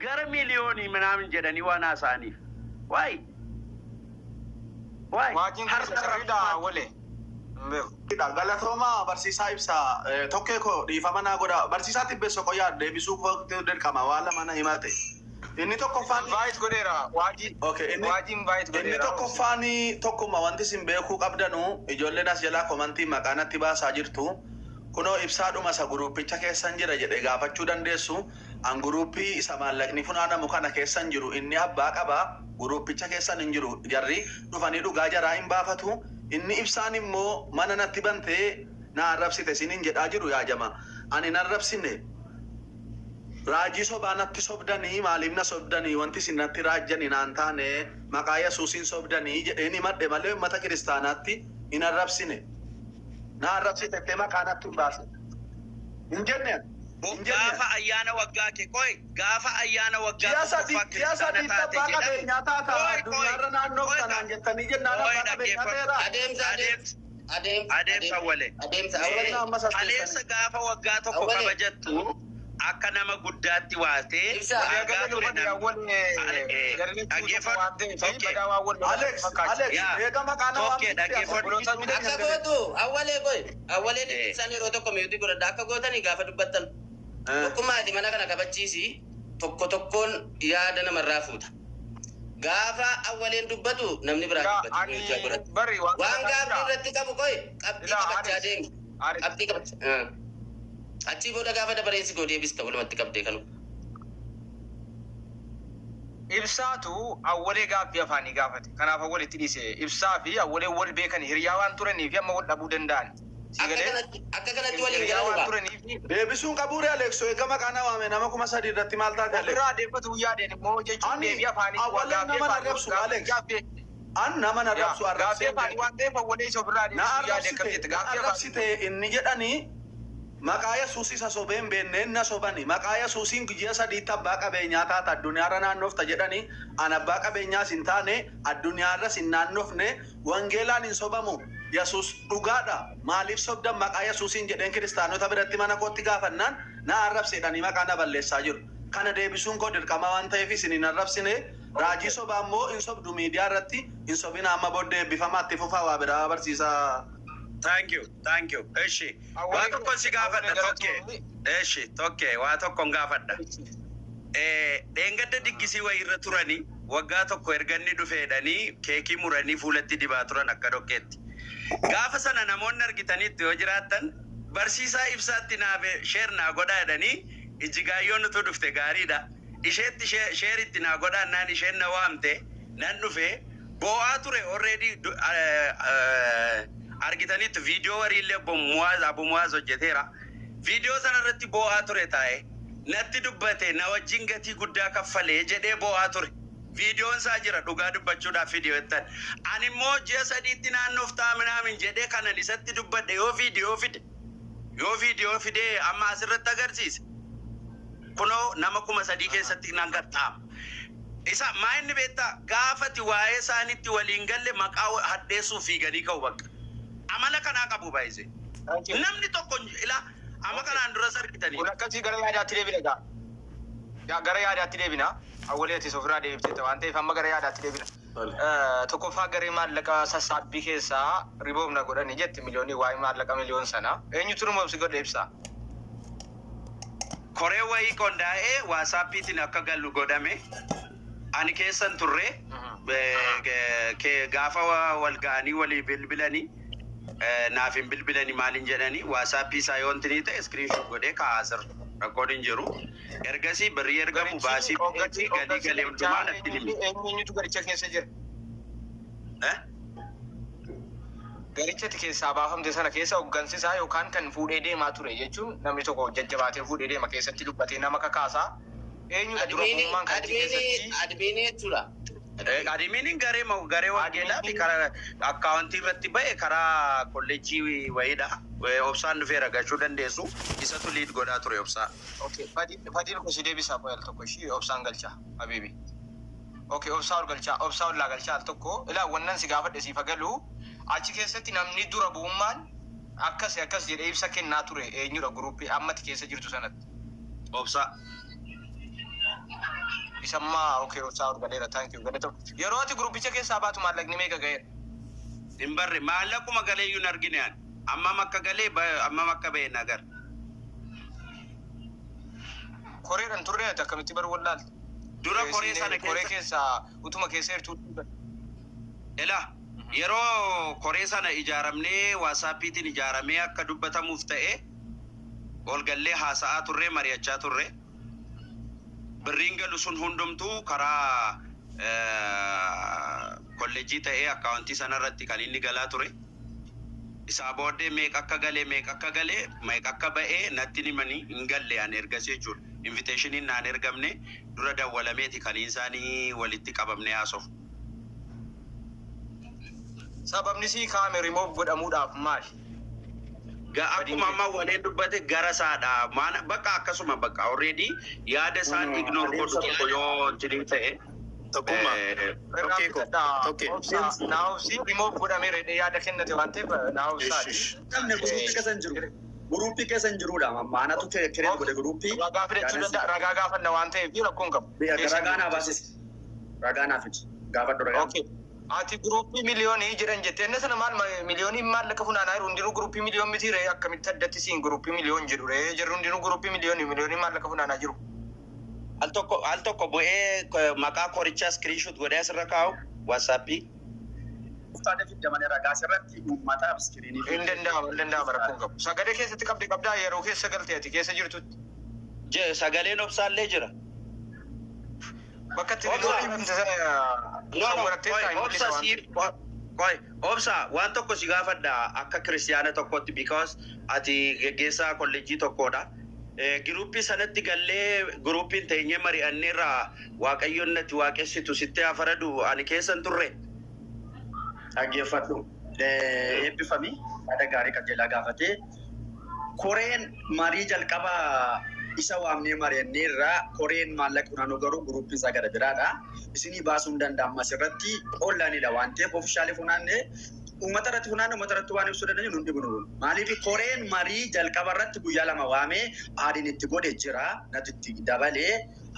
gara miliyoonii ምናምን jedhanii waan haasa'aniif. Waay Waajin harka wale. Galatooma barsiisaa ibsaa tokkee koo dhiifama naa godha. Barsiisaa Tibbeessoo Qoyyaa deebisuu kootti dirqama waan lama na himate. Inni tokkoffaan Invite godheera. Waajin invite godheera. Inni tokkoffaan tokkuma wanti isin beekuu qabdanu ijoolleen as jalaa komantii maqaanatti baasaa jirtu. Kunoo ibsaadhuma isa guruupicha keessan jira jedhee gaafachuu dandeessu. An guruupii isa maallaqni funaanamu kana keessan jiru inni abbaa qaba. Guruupicha keessan hin jiru. Jarri dhufanii dhugaa jaraa hin baafatu. Inni ibsaan immoo mana natti bantee na arrabsite sinin jedhaa jiru yaa jama. Ani na arrabsine. Raajii sobaa natti sobdanii maaliif na sobdanii wanti isin natti raajjanii naan taane maqaa Yesuusiin sobdanii jedheeni madde malee uummata kiristaanaatti hin arrabsine. Na arrabsite te maqaa natti hin baase. Hin jenne. Gaafa ayyaana waggaa kee koy gaafa ayyaana waggaa Siyaasa diitta baqa beenyaa taata addunyaarra naannoo kanaan jettanii jennaan baqa beenyaa ta'eera. Adeemsa wale. Aleessa gaafa waggaa tokko kabajattu akka nama guddaatti waatee waggaa ture eega maqaana awwalee isaan yeroo tokko miyuutii godhadha akka gootanii gaafa dubbattan tokkummaati mana kana kabachiisi tokkoon yaada namarraa fuuta. Gaafa awwaleen dubbatu namni biraa dubbatu. Waan gaafni irratti qabu koy qabdii qabachaa deemi. Qabdii qabachaa. Achi booda gaafa dabareessi koo deebista walumatti qabdee kanu. Ibsaatu awwalee gaaffii afaanii gaafate. Kanaaf awwalitti dhiise. Ibsaa fi awwalee wal beekan hiriyaa waan turaniif amma wal dhabuu danda'an. Akka kanatti waliin galuu deebisuun qabuure Alekso eega maqaana waame nama 3,000 irratti maal taate irraa deeffatu yaadeen immoo jechuun deebii afaanii awwalee nama narrabsu Alex. An nama narrabsu arrabsee waan ta'eef awwalee isa ofirraa deebisuu yaadee qabdeetti gaaffii arrabsite inni jedhanii maqaa Yesuus isa sobeen beenneen na sobani maqaa Yesuusiin guyyaa 3 abbaa qabeenyaa taata addunyaarra naannofta jedhanii an abbaa qabeenyaas hin taane addunyaarras hin naannofne wangeelaan hin sobamu. Yesuus dhugaadha. Maaliif sobdan maqaa Yesuusiin jedheen kiristaanota biratti mana kootti gaafannaan na arrabseedhanii maqaa na balleessaa jiru. Kana deebisuun koo dirqama waan ta'eef isin hin arrabsine raajii sobaa immoo hin sobdu miidiyaa irratti hin sobina amma booddee eebbifamaatti fufaa waa biraa barsiisaa. Thank you. Eshi. Waa tokko si gaafadha tokkee. Eshi tokkee waa tokkoon gaafadha. Dheengadda diggisii wayii irra turanii waggaa tokko erganni dhufeedhanii keekii muranii fuulatti dibaa turan akka dhoqqeetti. Gaafa sana namoonni argitanitti yoo jiraattan barsiisaa ibsaatti naafe sheer naa godhaa jedhanii ijjigaayyoon utuu dhufte gaariidha. Isheetti sheeritti naa godhaannaan isheen na waamte nan dhufe boo'aa ture already argitanitti viidiyoo wariillee Abu Muwaaz hojjeteera. Viidiyoo sanarratti boo'aa ture taa'e natti dubbate na wajjin gatii guddaa kaffalee jedhee boo'aa ture. Viidiyoon isaa jira dhugaa dubbachuudhaaf viidiyoo ettan. Ani immoo ji'a 3tti naannoof taa'aminaamin jedhee kanan isatti dubbadhe yoo viidiyoo fide amma asirratti agarsiise. Kunoo nama 3,000 keessatti nan gaxxaama. Isa maa inni beektaa gaafati waa'ee isaanitti waliin galle maqaa hadheessuuf fiiganii ka'u bakka. Amala kanaa qabu baay'ise. Namni tokko ila amma kanaan duras argitanii. Kun akkasii gara yaadaatti deebina. Gara yaadaatti deebina. Awwaleetti ofirraa deebitee waan ta'eef amma gara yaadaatti deebina. Tokkoffaa garee maallaqa sassaabbii keessaa riboomna godhanii jetti miliyoonii waa'ee maallaqa miliyoon sana. Eenyutu rumoomsi godhe ibsaa? Koree wayii qondaa'ee waasaappiitiin akka gallu godhame. Ani keessan turre gaafa wal ga'anii walii bilbilanii naaf hin bilbilanii maaliin jedhanii waasaappii isaa yoo intinii ta'e iskiriinshot godhee kaa'asir rakkoon jiru. Ergasii birrii ergamu baasii galii galee hundumaa natti himi. Eenyutu garicha keessa jira? Garichatti keessaa baafamte sana keessa hooggansisaa yookaan kan fuudhee deemaa ture jechuun namni tokko jajjabaatee fuudhee deema keessatti dubbatee nama kakaasaa. Eenyudha dura uumaan kan keessatti? Admiinii jechuudha. Admiiniin garee wangeelaa fi karaa akkaawuntii irratti ba'e karaa kolleejjii wayiidha. Obsaan dhufee ragachuu dandeessu. Isatu liid godhaa ture obsaa. Fadiin kun si deebisaa qoyal tokko ishii obsaan galchaa habiibi. Obsaa ol galchaa obsaa ollaa galchaa al tokko ilaa wannan si gaafadhe siif agalu achi keessatti namni dura bu'ummaan akkas jedhee ibsa kennaa ture eenyudha guruppii ammatti keessa jirtu sanatti. Obsaa. Isammaa okay rosaa orgadeera thank you gadato. Yeroo ati groupicha keessaa baatu maallaqni meeqa ga'eera? Hin barre maallaquma galee yuun argine ani. Amma makka galee amma makka ba'e nagar. Koreedhaan turre ati akkamitti baru wallaalte? Dura koree sana Koree keessaa utuma keessa jirtu. Ela yeroo koree sana ijaaramnee WhatsAppiitiin ijaaramee akka dubbatamuuf ta'e ol gallee haasa'aa turre mari'achaa turre. Birriin galu sun hundumtuu karaa kolleejjii ta'ee akkaawuntii sanarratti kan inni galaa ture. Isaa booddee meeqa akka galee meeqa akka ba'ee natti himanii hin galle ani ergasii jechuudha. Invitationiin naan ergamne dura dawwalameeti kan isaanii walitti qabamne haasofu. Sababni sii kaame remove godhamuudhaaf maali? Akkuma amma waleen dubbate gara saadha. Maana bakka akkasuma bakka already yaada isaan ignore godhu tokko yoo jirii ta'e. Tokkummaa. Naaf si remove godhamee reedhee yaada kennate waan ta'eef naaf saadhi. Namni guruupii keessa hin jiru. Guruupii keessa hin jiruudha. Maanatu kireen godhe guruupii. Ragaa fidachuu danda'a. Ragaa gaafanna waan ta'eef rakkoon qabu. Ragaa naa baasisi. Ragaa naa fidi. Gaafadhu ragaa. Ati guruupii miliyoonii jedhan jettee inni sana maal miliyoonii maallaqa funaanaa jiru hundinuu guruupii miliyoon miti ree akkamitti addatti siin guruupii miliyoon jedhu ree jirru hundinuu guruupii miliyoonii maallaqa funaanaa jiru. Al tokko bu'ee maqaa korichaa screenshot godhee asirra kaa'u WhatsAppii. Uffaanee fidamanii ragaa asirratti uummataaf iskiriinii. Hin danda'ama rakkoon qabu. Sagalee keessatti qabdaa yeroo keessa galtee ati keessa jirtutti. Sagaleen obsaallee jira. Bakka itti obsa waan tokko si gaafadha akka kiristiyaana tokkotti because ati geggeessaa kolleejjii tokkodha. Giruuppii sanatti gallee guruuppiin teenyee mari'anneerraa waaqayyoon natti waaqessitu sitti hafaradu ani keessan turre. Dhaggeeffadhu. Eebbifamii haadha gaarii qajeelaa gaafatee koreen marii jalqabaa isa waamnee mari'anneerraa koreen maallaqa funaanuu garuu guruuppiin isaa gara biraadha. Isinii baasuu hin danda'amu asirratti ollaanidha waan ta'eef oofishaalee funaannee uummata irratti funaanne uummata irratti waan ibsuu dandeenyu nuti bunu. Maaliif koreen marii jalqaba irratti guyyaa 2 waamee aadiin itti godhe jira natti itti dabalee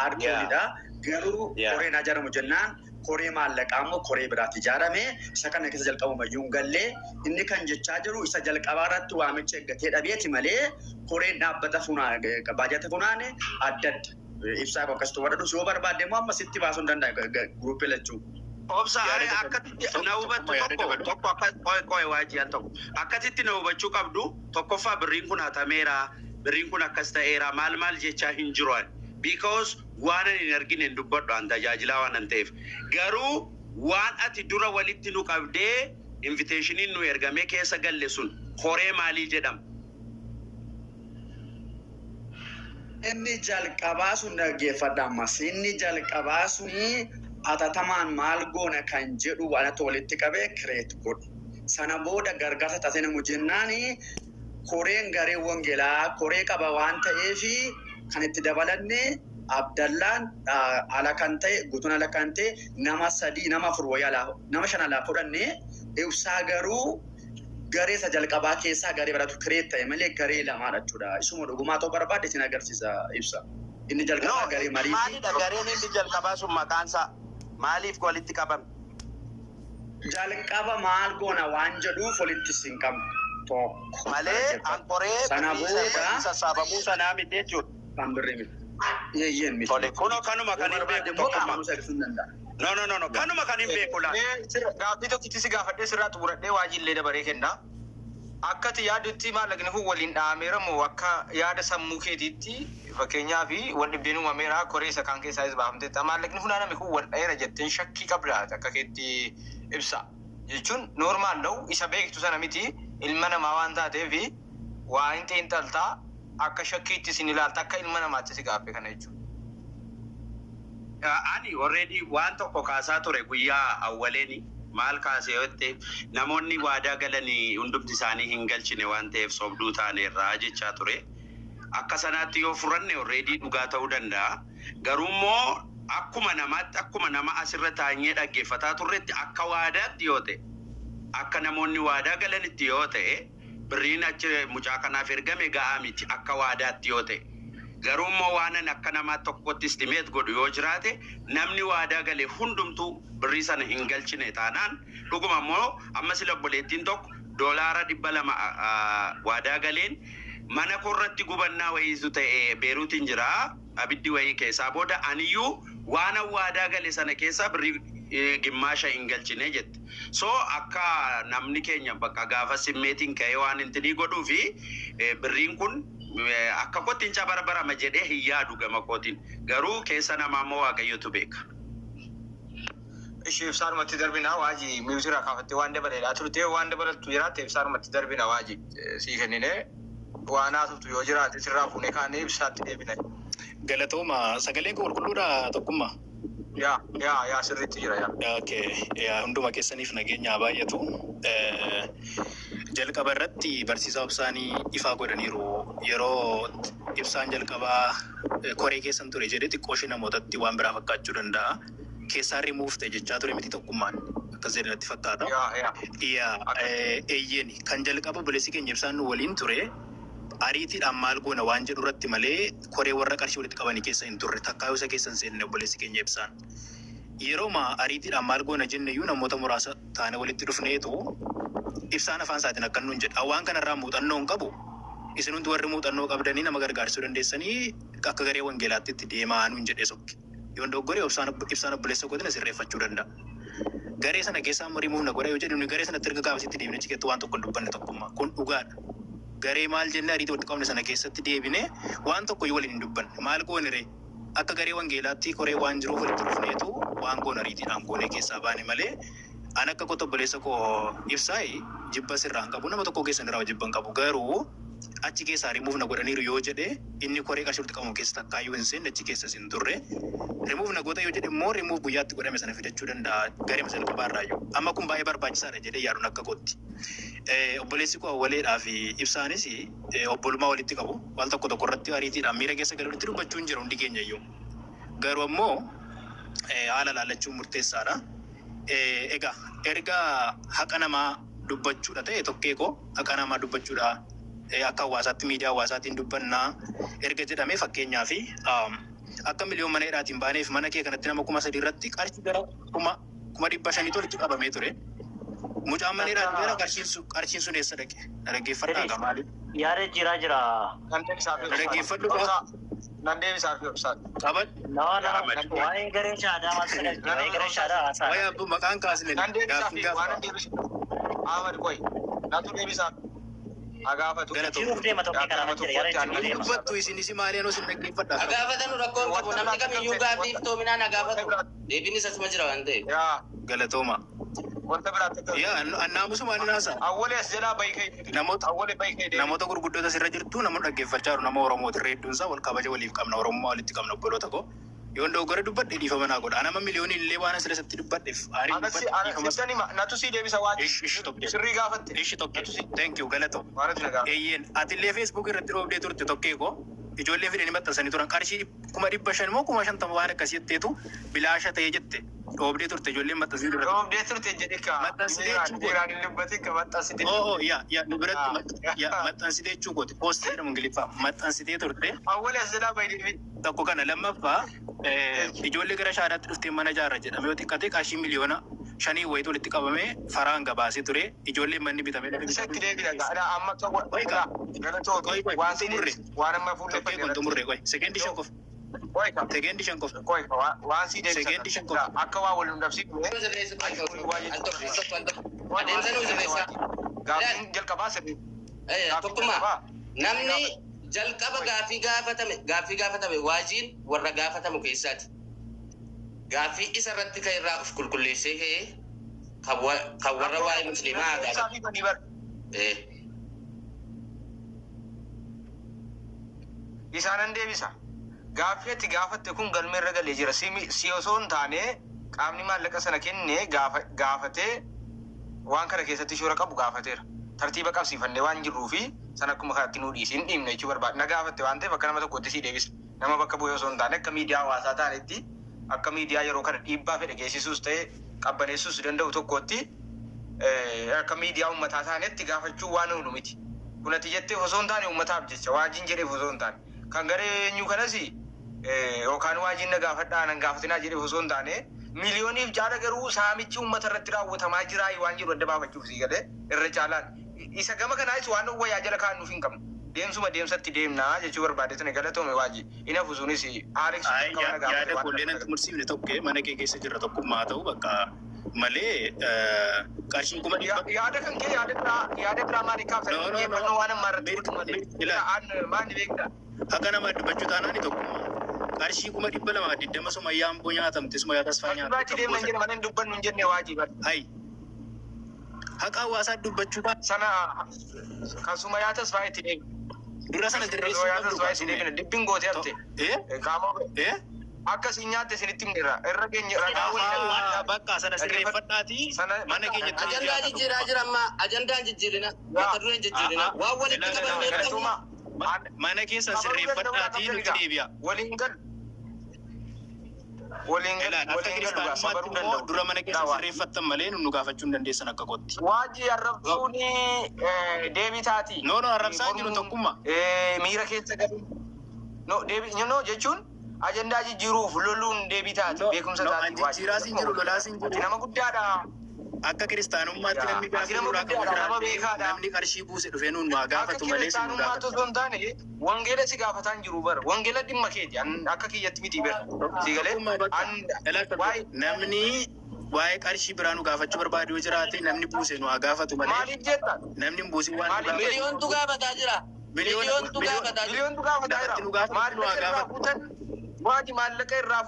aardoolidha. Garuu koreen ijaaramu jennaan koree maallaqaa immoo koree biraatti ijaarame isa kana keessa jalqabumayyuu hin gallee inni kan jechaa jiru isa jalqabaa irratti waamicha eeggatee dhabeeti malee koreen dhaabbata baajata funaane adda ibsaa akkasitti warra yoo barbaadde immoo amma sitti baasuu hin danda'a guruuppii lachuu. Obsa akkasitti na hubattu tokko qoe waajjiyaan tokko akkasitti na hubachuu qabdu tokkoffaa birriin kun hatameera birriin kun akkas ta'eera maal jechaa hin jiru because waan ani hin argine hin dubbadhu an tajaajilaa waan an ta'eef garuu waan ati dura walitti nu qabdee invitationiin nu ergamee keessa galle sun koree maalii jedhama. Inni jalqabaa sun dhaggeeffadha ammas inni jalqabaa suni atatamaan maal goona kan jedhu waan walitti qabee kireet godhu. Sana booda gargaarsa taasise namu jennaani koreen garee wangeelaa koree qaba waan ta'eef kan itti dabalanne Abdallaan ala kan ta'e guutuun ala kan ta'e nama 3 nama 4 wayaalaa nama 5 alaa fudhannee ibsaa garuu garee isa jalqabaa keessaa garee biraatu kireet ta'e malee garee lamaadha jechuudha. Isuma dhugumaa ta'uu barbaade isin agarsiisa ibsa. Inni jalqabaa garee marii. Maalidha gareen inni jalqabaa sun maqaansaa maaliif walitti qabame? Jalqaba maal goona waan jedhuuf walitti sin qabne tokko. Malee ankoree sana booda sassaabamuu sanaa miti jechuudha. Kan birrii miti. Yeeyyen miti. Kunoo kanuma kan hin beeku tokkummaa. No kanuma kan hin beeku laa. Gaaffii tokkitti si gaafadhee sirraatti buradhee waajjillee dabaree kenna. Akkati yaadutti maallaqni kun waliin dhaameera moo akka yaada sammuu keetiitti fakkeenyaaf wal dhibdeen uumameera koree isa kan keessaa is baafamteetta maallaqni funaaname kun wal dhaheera jetteen shakkii qabdaa akka keetti ibsa. Jechuun noormaal ta'u isa beektu sana miti ilma namaa waan taateef waa hin xiinxaltaa akka shakkiitti isin ilaalta akka ilma namaatti si gaaffee kana jechuudha. Ani already waan tokko kaasaa ture guyyaa awwaleeni maal kaasee yotte namoonni waadaa galanii hundumti isaanii hin galchine waan ta'eef sobduu taaneerraa jechaa ture. Akka sanaatti yoo furanne already dhugaa ta'uu danda'a. Garuu immoo akkuma nama asirra taa'ee dhaggeeffataa turretti akka waadaatti yoo ta'e akka namoonni waadaa galanitti yoo ta'e birriin achi mucaa kanaaf ergame ga'aa miti akka waadaatti yoo ta'e. Garummaa waanan akka namaa tokkotti istimeet godhu yoo jiraate namni waadaa galee hundumtuu birrii sana hin galchine taanaan dhuguma immoo amma sila obboleettiin tokko $200 waadaa galeen mana korratti gubannaa wayiisu ta'e Beeruutiin jira abiddi wayii keessaa booda aniyyuu waan waadaa gale sana keessaa birrii gimmaasha hin galchine jette. So akka namni keenya bakka gaafa simmeetiin ka'ee waan intinii godhuu fi birriin kun akka kottiin cabarbarama jedhee hin yaadu gama kootiin garuu keessa namaa immoo Waaqayyotu beeka. Ishee ibsaanumatti darbina waajii miuziraa kaafattee waan dabaleedhaa turte waan dabalattu jiraate ibsaanumatti darbina waajii sii kennine waan haasoftu yoo jiraate sirraa fuunee kaanee ibsaatti deebina. Galatooma sagaleen qulqulluudha tokkummaa. Yaa sirriitti jira yaa. Okay, hunduma keessaniif nageenya baay'atu. Jalqaba irratti barsiisaa ibsaanii ifaa godhaniiru yeroo ibsaan jalqabaa koree keessan ture jedhee xiqqooshii namootatti waan biraa fakkaachuu danda'a. Keessaa rimuuf ta'e jechaa ture miti tokkummaan akkas jedhanitti fakkaata. Eeyyeen kan jalqaba obboleessi keenya ibsaan nu waliin ture ariitiidhaan maal goona waan jedhu irratti malee koree warra qarshii walitti qabanii keessa hin turre takkaayuu isa keessan seenne obboleessi keenya ibsaan. Yerooma ariitiidhaan maal goona jenne iyyuu namoota muraasa taane walitti dhufneetu ibsaan afaan isaatiin akka nuun jedha. Waan kanarraa muuxannoo hin qabu. Isin hundi warri muuxannoo qabdanii nama gargaarsuu dandeessanii akka garee wangeelaatti itti deemaa nuun jedhee sokke. Yoon doggoree ibsaan obboleessa godina sirreeffachuu danda'a. Garee sana keessaa murimuuf na godha yoo jedhu garee sanatti erga gaafasitti deebine cikeetti waan tokko hin dubbanne tokkummaa. Kun dhugaadha. Garee maal jenne ariitii walitti qabne sana keessatti deebine waan tokko yoo waliin hin dubbanne maal goonire akka garee wangeelaatti koree waan jiruuf walitti dhufneetu waan goon ariitiidhaan goonee keessaa baane malee an akka kota obboleessa koo ibsaayi jibba sirraan qabu nama tokko keessan irraa jibban qabu garuu achi keessaa rimuuf na godhaniiru yoo jedhe inni koree qarshii walitti qabamu keessa takkaayyuu hin seenne achi keessas hin turre rimuuf na goota yoo jedhe immoo rimuuf guyyaatti godhame sana fidachuu danda'a garee masal qabaarraayyuu amma kun baay'ee barbaachisaadha jedhee yaaduun akka gootti. Obboleessi koo awwaleedhaa fi ibsaanis obbolummaa walitti qabu waan tokko tokko irratti ariitiidhaan miira keessa galee walitti dubbachuu hin jiru hundi keenya iyyuu garuu ammoo haala laallachuun murteessaadha. Egaa erga haqa namaa dubbachuudha ta'e tokkee koo haqa namaa dubbachuudha akka hawaasaatti miidiyaa hawaasaatiin dubbannaa erga jedhamee fakkeenyaa fi akka miliyoon mana hidhaatiin baaneef mana kee kanatti nama 3,000 irratti qarshii gara 500,000 walitti qabamee ture. Mucaan mana hidhaan gara qarshiin sun eessa dhaqe? Dhaggeeffadhaa qaba. Yaada jira. Dhaggeeffadhu qaba. Nan deebisaaf yoo ibsaa. Qaban. Waa'ee garee shaadaa waa'ee garee shaadaa haasaa. Waa'ee abbuu maqaan kaasne. Nan deebisaaf waan deebisu. Ahmad qoy. Natu deebisaaf. Agaafatu. Jiruuf deema tokko kana jira yaada jiru deema. Dubbattu isinis maali anoo sin dhaggeeffadhaa. Agaafatan rakkoon qabu namni kamiyyuu gaaffiif toominaan agaafatu. Deebiinis asuma jira waan ta'eef. Galatooma. Wanta biraatti. Annaamusu maali naasaa? Awwalee as jalaa baay'ee namoota gurguddoota asirra jirtu namoota dhaggeeffachaa jiru nama Oromooti hedduunsaa wal kabaja waliif qabna Oromoo walitti qabna obboloota koo. Yoon dogoggora dubbadhe dhiifama naa godha. Anama miliyoonii illee waan asirratti dubbadheef aarii dubbadhe. Natu sii deebisa waan sirrii gaafatte. Ishi tokko. Thank you galatoo. Eeyyeen atillee Facebook irratti dhoobdee turte tokkee koo ijoollee fidanii maxxansanii turan qarshii 500 moo 50 waan akkasii jetteetu bilaasha ta'ee jette. Dhoobdee turte ijoolleen maxxansii dura. Dhoobdee turte jedhe kaa. Maxxansitee jechuun. Nu biratti maxxansitee jechuun gooti. Poostii jedhamu Ingiliffaa. Maxxansitee turte. Awwalee as jalaa baay'ee. Tokko kana lammaffaa ijoollee gara shaadaatti dhuftee mana ijaarra jedhame yoo xiqqate qarshii miliyoona 5 wayitu walitti qabamee faraan gabaasee ture ijoolleen manni bitamee. Isatti deebiidha. Amma waan xumurre waan amma fuulleeffannee. Tokkee kun xumurre qoy. Sekeendii shan qofa. Sekeendii shan qofa. Waan sii deebisa. Sekeendii shan qofa. Akka waa waliin dabsiifne. Gaaffiin jalqabaa sirrii. Tokkummaa namni jalqaba gaaffii gaafatame waajiin warra gaafatamu keessaati. Gaaffii isa irratti kan irraa of qulqulleessee ka'ee kan warra waa'ee musliimaa gaafatu. Isaanan deebisa. Gaaffii ati gaafatte kun galmee irra galee jira. Si osoo hin taane qaamni maallaqa sana kennee gaafatee waan kana keessatti shoora qabu gaafateera. Tartiiba qabsiifannee waan jirruu fi sana akkuma kanatti nuu dhiisi hin dhiibne jechuu barbaada. Na gaafatte waan ta'eef akka nama tokkotti si deebisa. Nama bakka bu'ee osoo hin taane akka miidiyaa hawaasaa taanetti akka miidiyaa yeroo kana dhiibbaa fedhe geessisuus ta'e qabbaneessuus danda'u tokkotti akka miidiyaa uummataa taanetti gaafachuu waan oolu miti. Kun ati jetteef osoo hin taane uummataaf jecha waajiin jedheef osoo hin taane. kan garee eenyu kanasi yookaan waajiin na gaafadhaa nan gaafatinaa jedhee osoo hin taane miliyooniif jaala garuu saamichi uummata irratti raawwatamaa jira waan jiru adda baafachuuf sii galee irra caalaan isa gama kanaas waan wayyaa jala kaan nuuf hin qabnu deemsuma deemsatti deemnaa jechuu barbaadetani galatoome waajii ina fusuunis Alex yaada kolleen anti mursiifne tokko mana kee keessa jirra tokkummaa ta'u bakka malee qarshiin kuma yaada kan kee yaada biraa maali kaaftan yeeffannoo waan ammaa irratti maali beektaa akka nama dubbachuu taanaani tokkummaa qarshii kuma 220 suma yaamboo nyaatamte suma yaa tasfaa nyaatamte baachi deemna hin jedhe mana hin dubbannu hin jenne waajii bar hay haqa hawaasaa dubbachuu sana kan suma yaa tasfaa itti deemna dura sana dirreessuu yaa tasfaa itti deemna dibbiin gootee hafte qaama akkasiin nyaatte isinitti himneerra irra keenya ragaa waliin bakka sana sirreeffadhaati mana keenyatti ajandaa jijjiiraa jira amma ajandaan jijjiirina mata dureen jijjiirina waan walitti qabannee mana keessa sirreeffadhaati nuti deebi'a waliin gal dura mana keessa sirreeffattan malee nu gaafachuu hin dandeessan akka kotti waajii arrabsuun deebii taati no arrabsaa jiru tokkummaa miira keessa galu no deebii no jechuun ajandaa jijjiiruuf loluun deebii taati beekumsa taati jijjiiraas hin jiru lolaas hin jiru nama guddaadha akka kiristaanummaatti namni gaafa namni qarshii buuse dhufee nuun waa gaafatu malee si nu gaafatu osoo hin taane wangeela si gaafataan jiru bara wangeela dhimma keeti akka kiyyatti miti bara si galee namni waa'ee qarshii biraa nu gaafachuu barbaadu yoo jiraate namni buuse nu haa gaafatu malee maaliif jetta namni buuse waan miliyoontu gaafataa jira miliyoontu gaafataa jira maallaqa irraa fuutan waaji maallaqa irraa